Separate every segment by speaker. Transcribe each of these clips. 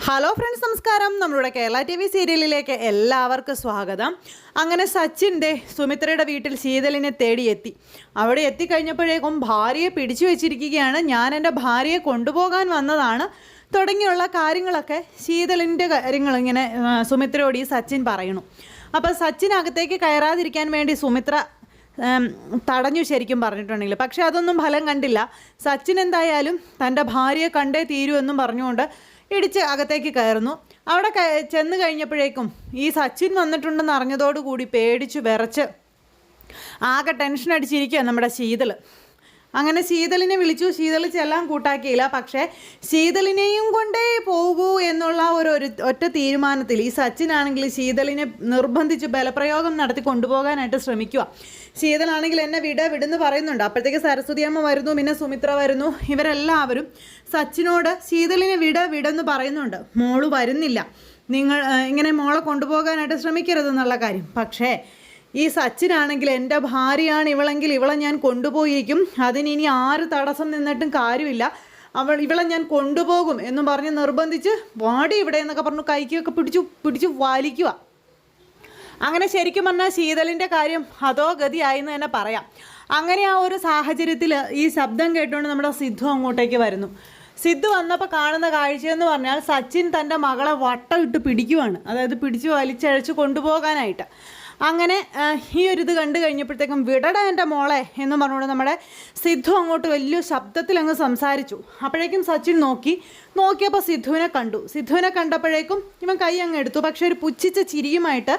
Speaker 1: Hello friends, നമസ്കാരം. നമ്മളുടെ Kerala T V സീരിയലിലേക്ക് എല്ലാവർക്കും സ്വാഗതം. അങ്ങനെ സച്ചിൻ്റെ സുമിത്രയുടെ വീട്ടിൽ ശീതളിനെ തേടിയെത്തി. അവിടെ എത്തിക്കഴിഞ്ഞപ്പോഴേക്കും ഭാര്യയെ പിടിച്ചു വെച്ചിരിക്കുകയാണ്. ഞാൻ എൻ്റെ ഭാര്യയെ കൊണ്ടുപോകാൻ വന്നതാണ് തുടങ്ങിയുള്ള കാര്യങ്ങളൊക്കെ ശീതളിൻ്റെ കാര്യങ്ങൾ ഇങ്ങനെ സുമിത്രയോട് ഈ സച്ചിൻ പറയണു. അപ്പോൾ സച്ചിൻ അകത്തേക്ക് കയറാതിരിക്കാൻ വേണ്ടി സുമിത്ര തടഞ്ഞു ശരിക്കും പറഞ്ഞിട്ടുണ്ടെങ്കിൽ. പക്ഷേ അതൊന്നും ഫലം കണ്ടില്ല. സച്ചിൻ എന്തായാലും തൻ്റെ ഭാര്യയെ കണ്ടേ തീരൂ എന്നും പറഞ്ഞുകൊണ്ട് ഇടിച്ച് അകത്തേക്ക് കയറുന്നു. അവിടെ ചെന്ന് കഴിഞ്ഞപ്പോഴേക്കും ഈ സച്ചിൻ വന്നിട്ടുണ്ടെന്ന് അറിഞ്ഞതോടുകൂടി പേടിച്ച് വിറച്ച് ആകെ ടെൻഷൻ അടിച്ചിരിക്കുക നമ്മുടെ ശീതൾ. അങ്ങനെ ശീതളിനെ വിളിച്ചു. ശീതൾ ചെല്ലാൻ കൂട്ടാക്കിയില്ല. പക്ഷേ ശീതളിനെയും കൊണ്ടേ പോകൂ എന്നുള്ള ഒരു ഒറ്റ തീരുമാനത്തിൽ ഈ സച്ചിനാണെങ്കിൽ ശീതളിനെ നിർബന്ധിച്ച് ബലപ്രയോഗം നടത്തി കൊണ്ടുപോകാനായിട്ട് ശ്രമിക്കുക. ശീതളാണെങ്കിൽ എന്നെ വിടെന്ന് പറയുന്നുണ്ട്. അപ്പോഴത്തേക്ക് സരസ്വതി അമ്മ വരുന്നു, പിന്നെ സുമിത്ര വരുന്നു. ഇവരെല്ലാവരും സച്ചിനോട് ശീതളിനെ വിടെന്ന് പറയുന്നുണ്ട്. മോള് വരുന്നില്ല, നിങ്ങൾ ഇങ്ങനെ മോളെ കൊണ്ടുപോകാനായിട്ട് ശ്രമിക്കരുതെന്നുള്ള കാര്യം. പക്ഷേ ഈ സച്ചിനാണെങ്കിൽ എൻ്റെ ഭാര്യയാണ് ഇവളെങ്കിൽ ഇവളെ ഞാൻ കൊണ്ടുപോയിരിക്കും, അതിനി ആര് തടസ്സം നിന്നിട്ടും കാര്യമില്ല, ഇവളെ ഞാൻ കൊണ്ടുപോകും എന്നും പറഞ്ഞ് നിർബന്ധിച്ച് വാടി ഇവിടെ എന്നൊക്കെ പറഞ്ഞു കൈക്കൊക്കെ പിടിച്ചു വലിക്കുക. അങ്ങനെ ശരിക്കും പറഞ്ഞാൽ ശീതളിൻ്റെ കാര്യം അതോ ഗതിയായെന്ന് തന്നെ പറയാം. അങ്ങനെ ആ ഒരു സാഹചര്യത്തിൽ ഈ ശബ്ദം കേട്ടുകൊണ്ട് നമ്മുടെ സിദ്ധു അങ്ങോട്ടേക്ക് വരുന്നു. സിദ്ധു വന്നപ്പോൾ കാണുന്ന കാഴ്ചയെന്ന് പറഞ്ഞാൽ സച്ചിൻ തൻ്റെ മകളെ വട്ടം ഇട്ട് പിടിക്കുവാണ്, അതായത് പിടിച്ച് വലിച്ചഴച്ച് കൊണ്ടുപോകാനായിട്ട്. അങ്ങനെ ഈ ഒരു ഇത് കണ്ടു കഴിഞ്ഞപ്പോഴത്തേക്കും വിടട എൻ്റെ മോളെ എന്ന് പറഞ്ഞുകൊണ്ട് നമ്മുടെ സിദ്ധു അങ്ങോട്ട് വലിയ ശബ്ദത്തിൽ അങ്ങ് സംസാരിച്ചു. അപ്പോഴേക്കും സച്ചിൻ നോക്കിയപ്പോൾ സിദ്ധുവിനെ കണ്ടു. സിദ്ധുവിനെ കണ്ടപ്പോഴേക്കും ഇവൻ കൈ അങ്ങ് എടുത്തു. പക്ഷേ ഒരു പുച്ഛിച്ച ചിരിയുമായിട്ട്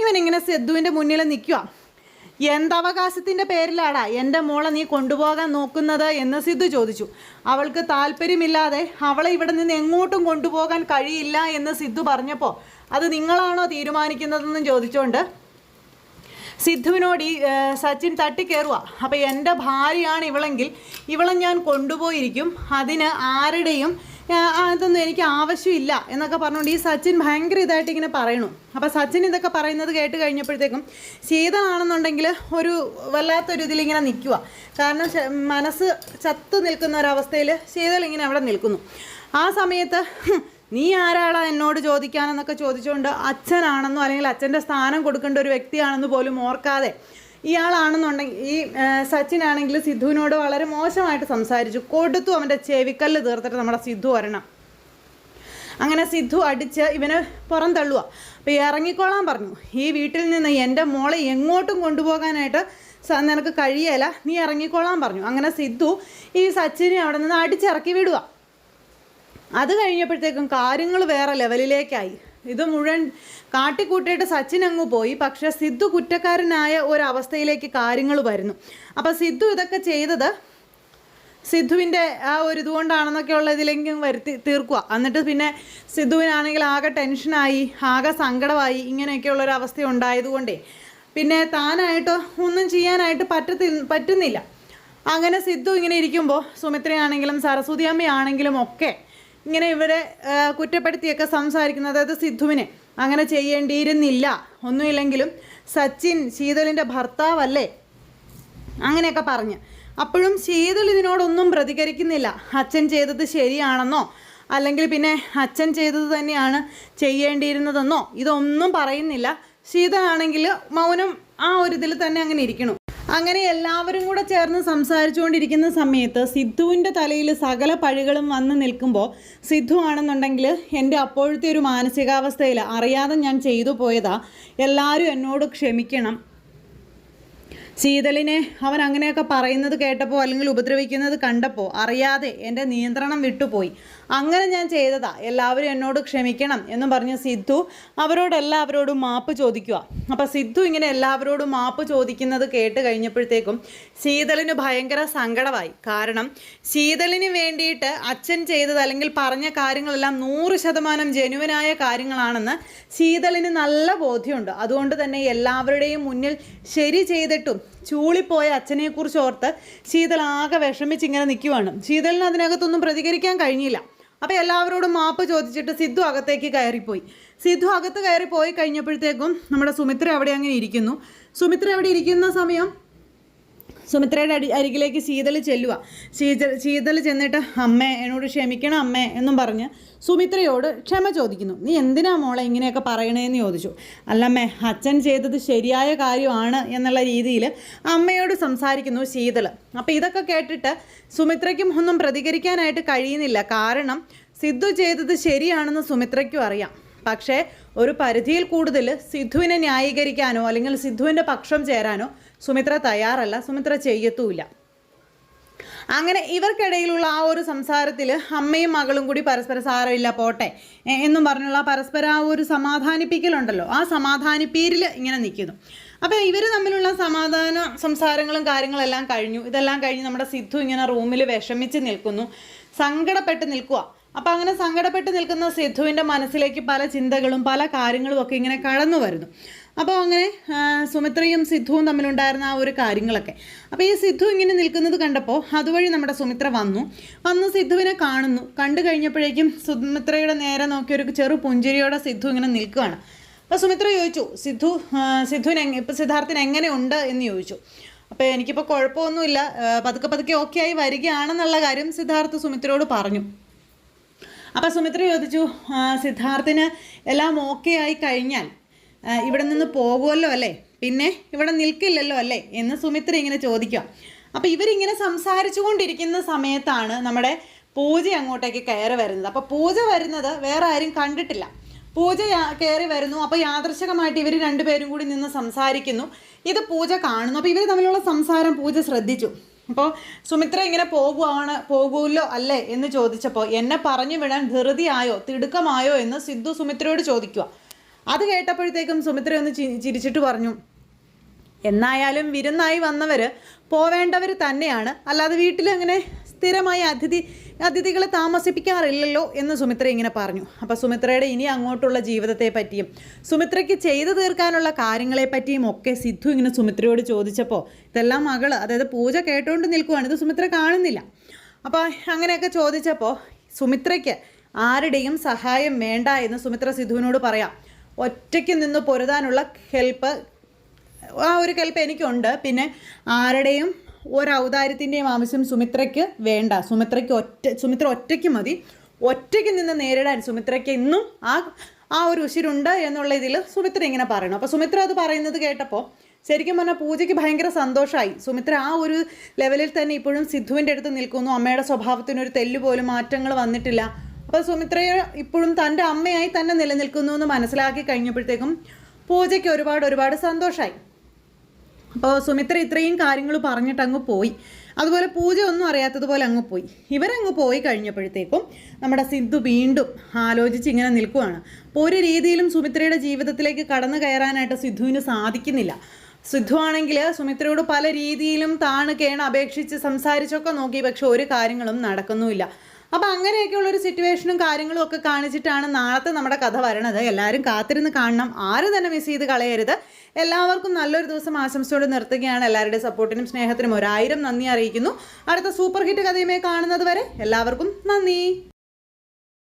Speaker 1: ഇവനിങ്ങനെ സിദ്ധുവിൻ്റെ മുന്നിൽ നിൽക്കുക. എന്തവകാശത്തിൻ്റെ പേരിലാടാ എൻ്റെ മോളെ നീ കൊണ്ടുപോകാൻ നോക്കുന്നത് എന്ന് സിദ്ധു ചോദിച്ചു. അവൾക്ക് താല്പര്യമില്ലാതെ അവളെ ഇവിടെ നിന്ന് എങ്ങോട്ടും കൊണ്ടുപോകാൻ കഴിയില്ല എന്ന് സിദ്ധു പറഞ്ഞപ്പോൾ അത് നിങ്ങളാണോ തീരുമാനിക്കുന്നതെന്നും ചോദിച്ചുകൊണ്ട് സിദ്ധുവിനോട് ഈ സച്ചിൻ തട്ടിക്കയറുക. അപ്പോൾ എൻ്റെ ഭാര്യയാണ് ഇവളെങ്കിൽ ഇവളെ ഞാൻ കൊണ്ടുപോയിരിക്കും, അതിന് ആരുടെയും അതൊന്നും എനിക്ക് ആവശ്യമില്ല എന്നൊക്കെ പറഞ്ഞുകൊണ്ട് ഈ സച്ചിൻ ഭയങ്കര ഇതായിട്ട് ഇങ്ങനെ പറയണു. അപ്പോൾ സച്ചിൻ ഇതൊക്കെ പറയുന്നത് കേട്ട് കഴിഞ്ഞപ്പോഴത്തേക്കും ശീതളാണെന്നുണ്ടെങ്കിൽ ഒരു വല്ലാത്തൊരു ഇതിലിങ്ങനെ നിൽക്കുക. കാരണം മനസ്സ് ചത്തു നിൽക്കുന്ന ഒരവസ്ഥയിൽ ശീതൾ ഇങ്ങനെ അവിടെ നിൽക്കുന്നു. ആ സമയത്ത് നീ ആരാടാ എന്നോട് ചോദിക്കാനെന്നൊക്കെ ചോദിച്ചുകൊണ്ട് അച്ഛനാണെന്നോ അല്ലെങ്കിൽ അച്ഛൻ്റെ സ്ഥാനം കൊടുക്കേണ്ട ഒരു വ്യക്തിയാണെന്ന് പോലും ഓർക്കാതെ ഇയാളാണെന്നുണ്ടെങ്കിൽ ഈ സച്ചിനാണെങ്കിൽ സിദ്ധുവിനോട് വളരെ മോശമായിട്ട് സംസാരിച്ചു കൊടുത്തു. അവൻ്റെ ചെവിക്കല്ല് തീർത്തിട്ട് നമ്മുടെ സിദ്ധു വരണം. അങ്ങനെ സിദ്ധു അടിച്ച് ഇവനെ പുറം തള്ളുക. അപ്പോൾ ഇറങ്ങിക്കോളാൻ പറഞ്ഞു. ഈ വീട്ടിൽ നിന്ന് എൻ്റെ മോളെ എങ്ങോട്ടും കൊണ്ടുപോകാനായിട്ട് നിനക്ക് കഴിയല, നീ ഇറങ്ങിക്കോളാൻ പറഞ്ഞു. അങ്ങനെ സിദ്ധു ഈ സച്ചിനെ അവിടെ നിന്ന് അടിച്ചിറക്കി വിടുക. അത് കഴിഞ്ഞപ്പോഴത്തേക്കും കാര്യങ്ങൾ വേറെ ലെവലിലേക്കായി. ഇത് മുഴുവൻ കാട്ടിക്കൂട്ടിയിട്ട് സച്ചിൻ അങ്ങ് പോയി. പക്ഷേ സിദ്ധു കുറ്റക്കാരനായ ഒരവസ്ഥയിലേക്ക് കാര്യങ്ങൾ വരുന്നു. അപ്പോൾ സിദ്ധു ഇതൊക്കെ ചെയ്തത് സിദ്ധുവിൻ്റെ ആ ഒരു ഇതുകൊണ്ടാണെന്നൊക്കെയുള്ള ഇതിലേക്ക് വരുത്തി തീർക്കുക. എന്നിട്ട് പിന്നെ സിദ്ധുവിനാണെങ്കിൽ ആകെ ടെൻഷനായി, ആകെ സങ്കടമായി. ഇങ്ങനെയൊക്കെയുള്ളൊരവസ്ഥ ഉണ്ടായതുകൊണ്ടേ പിന്നെ താനായിട്ട് ഒന്നും ചെയ്യാനായിട്ട് പറ്റുന്നില്ല. അങ്ങനെ സിദ്ധു ഇങ്ങനെ ഇരിക്കുമ്പോൾ സുമിത്രയാണെങ്കിലും സരസ്വതി അമ്മയാണെങ്കിലും ഒക്കെ ഇങ്ങനെ ഇവരെ കുറ്റപ്പെടുത്തിയൊക്കെ സംസാരിക്കുന്നത്, അതായത് സിദ്ധുവിനെ അങ്ങനെ ചെയ്യേണ്ടിയിരുന്നില്ല, ഒന്നുമില്ലെങ്കിലും സച്ചിൻ ശീതളിൻ്റെ ഭർത്താവല്ലേ അങ്ങനെയൊക്കെ പറഞ്ഞ്. അപ്പോഴും ശീതൾ ഇതിനോടൊന്നും പ്രതികരിക്കുന്നില്ല. അച്ഛൻ ചെയ്തത് ശരിയാണെന്നോ അല്ലെങ്കിൽ പിന്നെ അച്ഛൻ ചെയ്തത് തന്നെയാണ് ചെയ്യേണ്ടിയിരുന്നതെന്നോ ഇതൊന്നും പറയുന്നില്ല. ശീതളാണെങ്കിൽ മൗനം ആ ഒരു ഇതിൽ തന്നെ അങ്ങനെ ഇരിക്കണം. അങ്ങനെ എല്ലാവരും കൂടെ ചേർന്ന് സംസാരിച്ചുകൊണ്ടിരിക്കുന്ന സമയത്ത് സിദ്ധുവിൻ്റെ തലയിൽ സകല പഴികളും വന്ന് നിൽക്കുമ്പോൾ സിദ്ധു ആണെന്നുണ്ടെങ്കിൽ എൻ്റെ അപ്പോഴത്തെ ഒരു മാനസികാവസ്ഥയിൽ അറിയാതെ ഞാൻ ചെയ്തു പോയതാ, എല്ലാവരും എന്നോട് ക്ഷമിക്കണം. ശീതളിനെ അവൻ അങ്ങനെയൊക്കെ പറയുന്നത് കേട്ടപ്പോൾ അല്ലെങ്കിൽ ഉപദ്രവിക്കുന്നത് കണ്ടപ്പോൾ അറിയാതെ എൻ്റെ നിയന്ത്രണം വിട്ടുപോയി, അങ്ങനെ ഞാൻ ചെയ്തതാ, എല്ലാവരും എന്നോട് ക്ഷമിക്കണം എന്നും പറഞ്ഞ് സിദ്ധു അവരോടെല്ലാവരോടും മാപ്പ് ചോദിക്കുക. അപ്പോൾ സിദ്ധു ഇങ്ങനെ എല്ലാവരോടും മാപ്പ് ചോദിക്കുന്നത് കേട്ട് കഴിഞ്ഞപ്പോഴത്തേക്കും ശീതളിന് ഭയങ്കര സങ്കടമായി. കാരണം ശീതളിന് വേണ്ടിയിട്ട് അച്ഛൻ ചെയ്തത് അല്ലെങ്കിൽ പറഞ്ഞ കാര്യങ്ങളെല്ലാം 100% ജെനുവനായ കാര്യങ്ങളാണെന്ന് ശീതളിന് നല്ല ബോധ്യമുണ്ട്. അതുകൊണ്ട് തന്നെ എല്ലാവരുടെയും മുന്നിൽ ശരി ചെയ്തിട്ടും ചൂളിപ്പോയ അച്ഛനെക്കുറിച്ച് ഓർത്ത് ശീതൾ ആകെ വിഷമിച്ചിങ്ങനെ നിൽക്കുവാണ്. ശീതളിന് അതിനകത്തൊന്നും പ്രതികരിക്കാൻ കഴിഞ്ഞില്ല. അപ്പോൾ എല്ലാവരോടും മാപ്പ് ചോദിച്ചിട്ട് സിദ്ധു അകത്തേക്ക് കയറിപ്പോയി. സിദ്ധു അകത്ത് കയറിപ്പോയി കഴിഞ്ഞപ്പോഴത്തേക്കും നമ്മുടെ സുമിത്ര അവിടെ അങ്ങനെ ഇരിക്കുന്നു. സുമിത്ര അവിടെ ഇരിക്കുന്ന സമയം സുമിത്രയുടെ അരികിലേക്ക് ശീതൾ ചെല്ലുക. ശീതൾ ചെന്നിട്ട് അമ്മേ എന്നോട് ക്ഷമിക്കണം അമ്മേ എന്നും പറഞ്ഞ് സുമിത്രയോട് ക്ഷമ ചോദിക്കുന്നു. നീ എന്തിനാ മോളെ ഇങ്ങനെയൊക്കെ പറയണേന്ന് ചോദിച്ചു. അല്ലമ്മേ, അച്ഛൻ ചെയ്തത് ശരിയായ കാര്യമാണ് എന്നുള്ള രീതിയിൽ അമ്മയോട് സംസാരിക്കുന്നു ശീതൾ. അപ്പോൾ ഇതൊക്കെ കേട്ടിട്ട് സുമിത്രയ്ക്കും ഒന്നും പ്രതികരിക്കാനായിട്ട് കഴിയുന്നില്ല. കാരണം സിദ്ധു ചെയ്തത് ശരിയാണെന്ന് സുമിത്രയ്ക്കും അറിയാം. പക്ഷേ ഒരു പരിധിയിൽ കൂടുതൽ സിദ്ധുവിനെ ന്യായീകരിക്കാനോ അല്ലെങ്കിൽ സിദ്ധുവിൻ്റെ പക്ഷം ചേരാനോ സുമിത്ര തയ്യാറല്ല, സുമിത്ര ചെയ്യത്തുമില്ല. അങ്ങനെ ഇവർക്കിടയിലുള്ള ആ ഒരു സംസാരത്തിൽ അമ്മയും മകളും കൂടി പരസ്പരം സാരമില്ല പോട്ടെ എന്നും പറഞ്ഞുള്ള പരസ്പരം ആ ഒരു സമാധാനിപ്പിക്കലുണ്ടല്ലോ, ആ സമാധാനിപ്പീരിൽ ഇങ്ങനെ നിൽക്കുന്നു. അപ്പോൾ ഇവർ തമ്മിലുള്ള സമാധാന സംസാരങ്ങളും കാര്യങ്ങളെല്ലാം കഴിഞ്ഞു. ഇതെല്ലാം കഴിഞ്ഞ് നമ്മുടെ സിദ്ധു ഇങ്ങനെ റൂമിൽ വിഷമിച്ച് നിൽക്കുന്നു, സങ്കടപ്പെട്ട് നിൽക്കുക. അപ്പോൾ അങ്ങനെ സങ്കടപ്പെട്ട് നിൽക്കുന്ന സിദ്ധുവിൻ്റെ മനസ്സിലേക്ക് പല ചിന്തകളും പല കാര്യങ്ങളും ഒക്കെ ഇങ്ങനെ കടന്നു വരുന്നു. അപ്പോൾ അങ്ങനെ സുമിത്രയും സിദ്ധുവും തമ്മിലുണ്ടായിരുന്ന ആ ഒരു കാര്യങ്ങളൊക്കെ. അപ്പോൾ ഈ സിദ്ധു ഇങ്ങനെ നിൽക്കുന്നത് കണ്ടപ്പോൾ അതുവഴി നമ്മുടെ സുമിത്ര വന്ന് സിദ്ധുവിനെ കാണുന്നു. കണ്ടു കഴിഞ്ഞപ്പോഴേക്കും സുമിത്രയുടെ നേരെ നോക്കി ഒരു ചെറു പുഞ്ചിരിയോടെ സിദ്ധു ഇങ്ങനെ നിൽക്കുകയാണ്. അപ്പോൾ സുമിത്ര ചോദിച്ചു, ഇപ്പം സിദ്ധാർത്ഥിന് എങ്ങനെയുണ്ട് എന്ന് ചോദിച്ചു. അപ്പോൾ എനിക്കിപ്പോൾ കുഴപ്പമൊന്നുമില്ല, പതുക്കെ ഓക്കെ ആയി വരികയാണെന്നുള്ള കാര്യം സിദ്ധാർത്ഥ് സുമിത്രയോട് പറഞ്ഞു. അപ്പോൾ സുമിത്ര ചോദിച്ചു, സിദ്ധാർത്ഥിന് എല്ലാം ഓക്കെ ആയി കഴിഞ്ഞാൽ ഇവിടെ നിന്ന് പോകുമല്ലോ അല്ലേ, പിന്നെ ഇവിടെ നിൽക്കില്ലല്ലോ അല്ലേ എന്ന് സുമിത്ര ഇങ്ങനെ ചോദിക്കുക. അപ്പോൾ ഇവരിങ്ങനെ സംസാരിച്ചു കൊണ്ടിരിക്കുന്ന സമയത്താണ് നമ്മുടെ പൂജ അങ്ങോട്ടേക്ക് കയറി വരുന്നത്. അപ്പോൾ പൂജ വരുന്നത് വേറെ ആരും കണ്ടിട്ടില്ല. പൂജ കയറി വരുന്നു. അപ്പോൾ യാദൃശികമായിട്ട് ഇവർ രണ്ടുപേരും കൂടി നിന്ന് സംസാരിക്കുന്നു. പൂജ കാണുന്നു. അപ്പോൾ ഇവർ തമ്മിലുള്ള സംസാരം പൂജ ശ്രദ്ധിച്ചു. അപ്പോൾ സുമിത്ര ഇങ്ങനെ പോകുമല്ലോ അല്ലേ എന്ന് ചോദിച്ചപ്പോൾ എന്നെ പറഞ്ഞു വിടാൻ ധൃതിയായോ തിടുക്കമായോ എന്ന് സിദ്ധു സുമിത്രയോട് ചോദിക്കുക. അത് കേട്ടപ്പോഴത്തേക്കും സുമിത്ര ഒന്ന് ചിരിച്ചിട്ട് പറഞ്ഞു, എന്നായാലും വിരുന്നായി വന്നവർ പോവേണ്ടവർ തന്നെയാണ്, അല്ലാതെ വീട്ടിൽ അങ്ങനെ സ്ഥിരമായി അതിഥികളെ താമസിപ്പിക്കാറില്ലല്ലോ എന്ന് സുമിത്ര ഇങ്ങനെ പറഞ്ഞു. അപ്പോൾ സുമിത്രയുടെ ഇനി അങ്ങോട്ടുള്ള ജീവിതത്തെ പറ്റിയും സുമിത്രയ്ക്ക് ചെയ്തു തീർക്കാനുള്ള കാര്യങ്ങളെ പറ്റിയും ഒക്കെ സിദ്ധു ഇങ്ങനെ സുമിത്രയോട് ചോദിച്ചപ്പോൾ ഇതെല്ലാം മകള്, അതായത് പൂജ കേട്ടുകൊണ്ട് നിൽക്കുവാണ്, ഇത് സുമിത്ര കാണുന്നില്ല. അപ്പോൾ അങ്ങനെയൊക്കെ ചോദിച്ചപ്പോൾ സുമിത്രയ്ക്ക് ആരുടെയും സഹായം വേണ്ട എന്ന് സുമിത്ര സിദ്ധുവിനോട് പറയാം. ഒറ്റയ്ക്ക് നിന്ന് പൊരുതാനുള്ള ആ ഒരു ഹെൽപ്പ് എനിക്കുണ്ട്, പിന്നെ ആരുടെയും ഒരൗദാര്യത്തിൻ്റെയും ആവശ്യം സുമിത്രയ്ക്ക് വേണ്ട. സുമിത്ര ഒറ്റയ്ക്ക് മതി, ഒറ്റയ്ക്ക് നിന്ന് നേരിടാൻ സുമിത്രയ്ക്ക് ഇന്നും ആ ഒരു ഉശിരുണ്ട് എന്നുള്ള ഇതിൽ സുമിത്ര ഇങ്ങനെ പറയണം. അപ്പോൾ സുമിത്ര അത് പറയുന്നത് കേട്ടപ്പോൾ ശരിക്കും പറഞ്ഞാൽ പൂജയ്ക്ക് ഭയങ്കര സന്തോഷമായി. സുമിത്ര ആ ഒരു ലെവലിൽ തന്നെ ഇപ്പോഴും സിദ്ധുവിൻ്റെ അടുത്ത് നിൽക്കുന്നു. അമ്മയുടെ സ്വഭാവത്തിനൊരു തെല്ല് പോലും മാറ്റങ്ങൾ വന്നിട്ടില്ല. അപ്പോൾ സുമിത്രയെ ഇപ്പോഴും തൻ്റെ അമ്മയായി തന്നെ നിലനിൽക്കുന്നു എന്ന് മനസ്സിലാക്കി കഴിഞ്ഞപ്പോഴത്തേക്കും പൂജയ്ക്ക് ഒരുപാട് സന്തോഷമായി. അപ്പോൾ സുമിത്ര ഇത്രയും കാര്യങ്ങൾ പറഞ്ഞിട്ട് അങ്ങ് പോയി. അതുപോലെ പൂജ ഒന്നും അറിയാത്തതുപോലെ അങ്ങ് പോയി. ഇവരങ്ങ് പോയി കഴിഞ്ഞപ്പോഴത്തേക്കും നമ്മുടെ സിദ്ധു വീണ്ടും ആലോചിച്ച് ഇങ്ങനെ നിൽക്കുവാണ്. അപ്പോൾ ഒരു രീതിയിലും സുമിത്രയുടെ ജീവിതത്തിലേക്ക് കടന്നു കയറാനായിട്ട് സിദ്ധുവിന് സാധിക്കുന്നില്ല. സിദ്ധു ആണെങ്കിൽ സുമിത്രയോട് പല രീതിയിലും താണ് കേണ് അപേക്ഷിച്ച് സംസാരിച്ചൊക്കെ നോക്കി, പക്ഷെ ഒരു കാര്യങ്ങളും നടക്കുന്നുമില്ല. അപ്പോൾ അങ്ങനെയൊക്കെയുള്ളൊരു സിറ്റുവേഷനും കാര്യങ്ങളും ഒക്കെ കാണിച്ചിട്ടാണ് നാളത്തെ നമ്മുടെ കഥ വരണത്. എല്ലാവരും കാത്തിരുന്ന് കാണണം, ആരും തന്നെ മിസ് ചെയ്ത് കളയരുത്. എല്ലാവർക്കും നല്ലൊരു ദിവസം ആശംസയോടെ നിർത്തുകയാണ്. എല്ലാവരുടെയും സപ്പോർട്ടിനും സ്നേഹത്തിനും 1000 നന്ദി അറിയിക്കുന്നു. അടുത്ത സൂപ്പർ ഹിറ്റ് കഥയുമായി കാണുന്നത് വരെ എല്ലാവർക്കും നന്ദി.